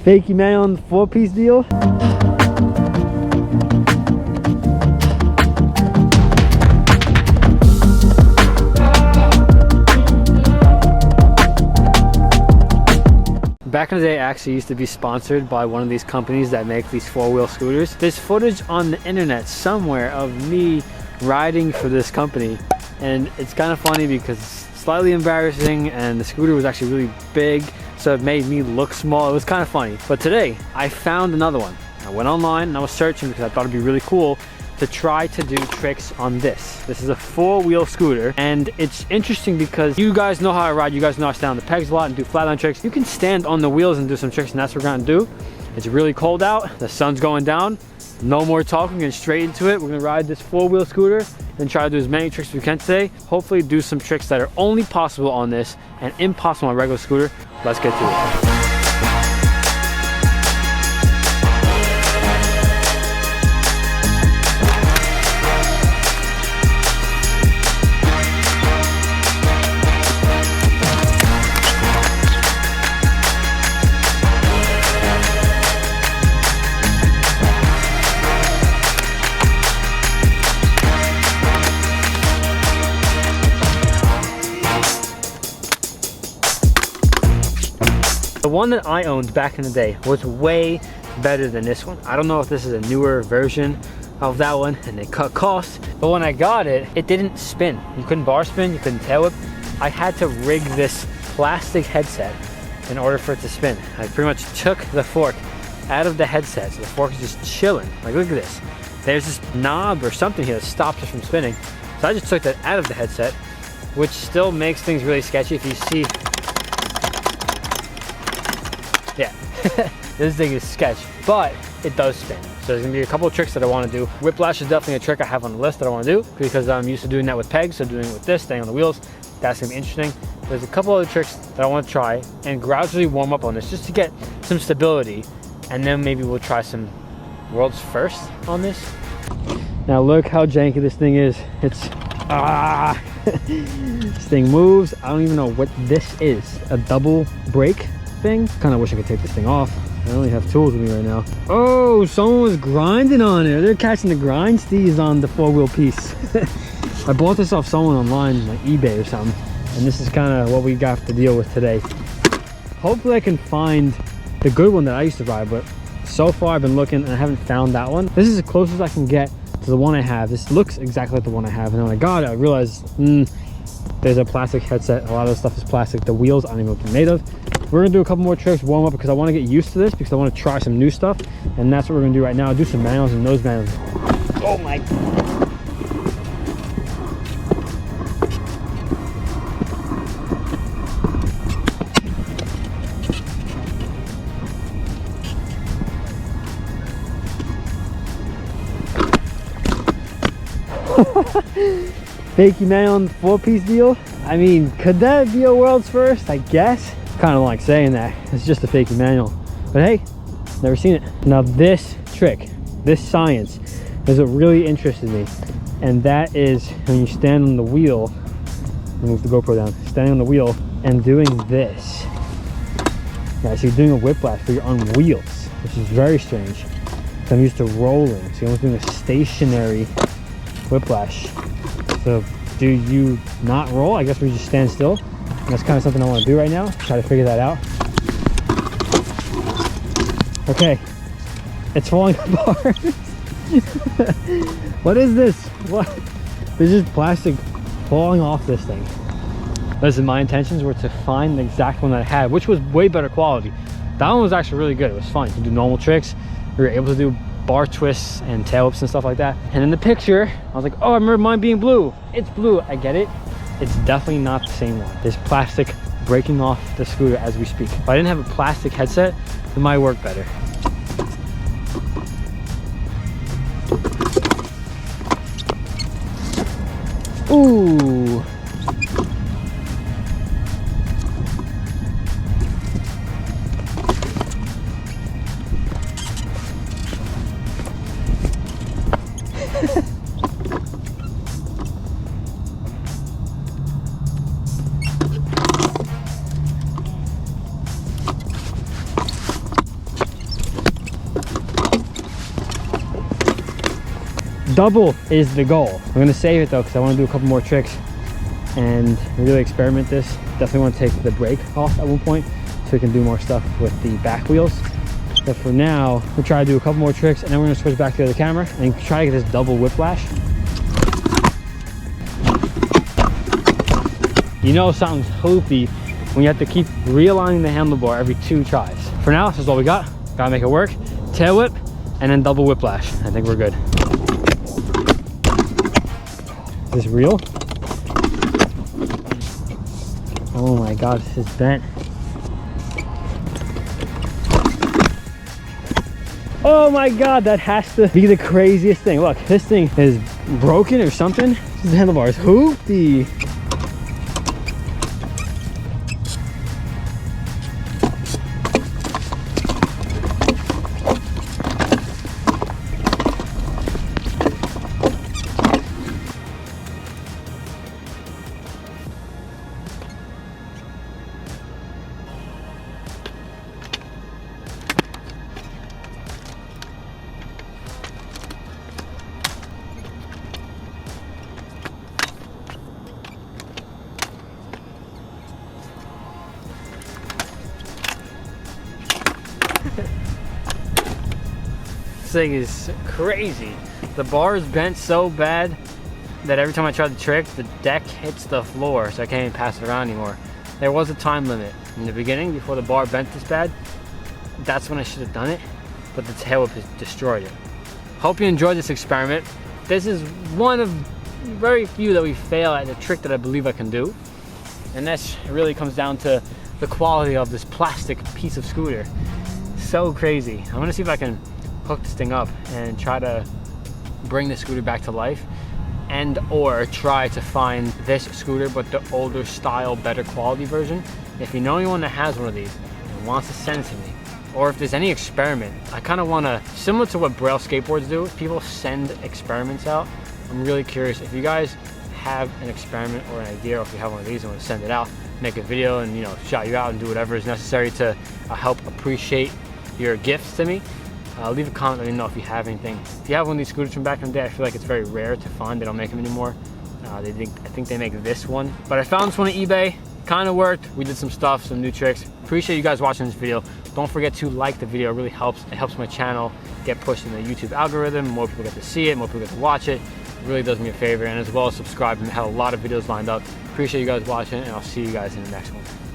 Fakey man on the 4-piece deal. Back in the day, I actually used to be sponsored by one of these companies that make these 4-wheel scooters. There's footage on the internet somewhere of me riding for this company, and it's kind of funny because it's slightly embarrassing, and the scooter was actually really big, so it made me look small. It was kind of funny. But today, I found another one. I went online and I was searching because I thought it'd be really cool to try to do tricks on this. This is a 4-wheel scooter, and it's interesting because you guys know how I ride. You guys know I stand on the pegs a lot and do flatline tricks. You can stand on the wheels and do some tricks, and that's what we're gonna do. It's really cold out, the sun's going down. No more talking and straight into it. We're gonna ride this 4-wheel scooter and try to do as many tricks as we can today. Hopefully do some tricks that are only possible on this and impossible on a regular scooter. Let's get to it. The one that I owned back in the day was way better than this one. I don't know if this is a newer version of that one and they cut costs, but when I got it, it didn't spin. You couldn't bar spin, you couldn't tail whip. I had to rig this plastic headset in order for it to spin. I pretty much took the fork out of the headset, so the fork is just chilling. Like, look at this. There's this knob or something here that stops it from spinning. So I just took that out of the headset, which still makes things really sketchy. If you see, yeah, this thing is sketch, but it does spin. So there's gonna be a couple of tricks that I wanna do. Whiplash is definitely a trick I have on the list that I wanna do because I'm used to doing that with pegs, so doing it with this, staying on the wheels, that's gonna be interesting. There's a couple other tricks that I wanna try and gradually warm up on this just to get some stability, and then maybe we'll try some world's first on this. Now look how janky this thing is. It's, this thing moves. I don't even know what this is. A double brake thing. Kind of wish I could take this thing off. I only have tools with me right now. Oh, someone was grinding on it. They're catching the grind steez on the 4-wheel piece. I bought this off someone online, like eBay or something, and this is kind of what we got to deal with today. Hopefully I can find the good one that I used to ride, but so far I've been looking and I haven't found that one. This is the closest I can get to the one I have. This looks exactly like the one I have, and when I got it, I realized there's a plastic headset. A lot of the stuff is plastic. The wheels, I don't even know what they're made of. We're gonna do a couple more tricks, warm up, because I want to get used to this, because I want to try some new stuff, and that's what we're gonna do right now. Do some manuals and nose manuals. Oh my. Fakey man on the 4-piece deal. I mean, could that be a world's first? I guess. Kind of like saying that. It's just a fakey manual. But hey, never seen it. Now this trick, this science, is what really interested me. And that is when you stand on the wheel, move the GoPro down, standing on the wheel and doing this. Yeah, so you're doing a whiplash, but you're on wheels, which is very strange. So I'm used to rolling, so you're almost doing a stationary whiplash. So do you not roll? I guess we just stand still. And that's kind of something I want to do right now. Try to figure that out. Okay, it's falling apart. What is this? What? There's just plastic falling off this thing. Listen, my intentions were to find the exact one that I had, which was way better quality. That one was actually really good. It was fun. You could do normal tricks. We were able to do bar twists and tail whips and stuff like that. And in the picture, I was like, oh, I remember mine being blue. It's blue. I get it. It's definitely not the same one. There's plastic breaking off the scooter as we speak. If I didn't have a plastic headset, it might work better. Ooh. Double is the goal. I'm gonna save it though because I want to do a couple more tricks and really experiment this. Definitely want to take the brake off at one point so we can do more stuff with the back wheels. But for now, we'll try to do a couple more tricks and then we're gonna switch back to the other camera and try to get this double whiplash. You know something's hoopy when you have to keep realigning the handlebar every 2 tries. For now, this is all we got. Gotta make it work. Tail whip and then double whiplash. I think we're good. Is this real? Oh my God, this is bent. Oh my God, that has to be the craziest thing. Look, this thing is broken or something. This handlebar is hoopy. This thing is crazy. The bar is bent so bad that every time I try the trick, the deck hits the floor, so I can't even pass it around anymore. There was a time limit in the beginning before the bar bent this bad. That's when I should have done it, but the tail whip has destroyed it. Hope you enjoyed this experiment. This is one of very few that we fail at a trick that I believe I can do. And this really comes down to the quality of this plastic piece of scooter. So crazy. I'm gonna see if I can hook this thing up and try to bring the scooter back to life, and or try to find this scooter but the older style, better quality version. If you know anyone that has one of these and wants to send it to me, or if there's any experiment, I kind of want to, similar to what Braille skateboards do, people send experiments out. I'm really curious if you guys have an experiment or an idea, or if you have one of these and want to send it out, make a video and, you know, shout you out and do whatever is necessary to help appreciate your gifts to me. Leave a comment, let me know if you have anything. If you have one of these scooters from back in the day, I feel like it's very rare to find. They don't make them anymore. I think they make this one. But I found this one on eBay. Kind of worked. We did some stuff, some new tricks. Appreciate you guys watching this video. Don't forget to like the video. It really helps. It helps my channel get pushed in the YouTube algorithm. More people get to see it. More people get to watch it. It really does me a favor. And as well as subscribe. I have a lot of videos lined up. Appreciate you guys watching, and I'll see you guys in the next one.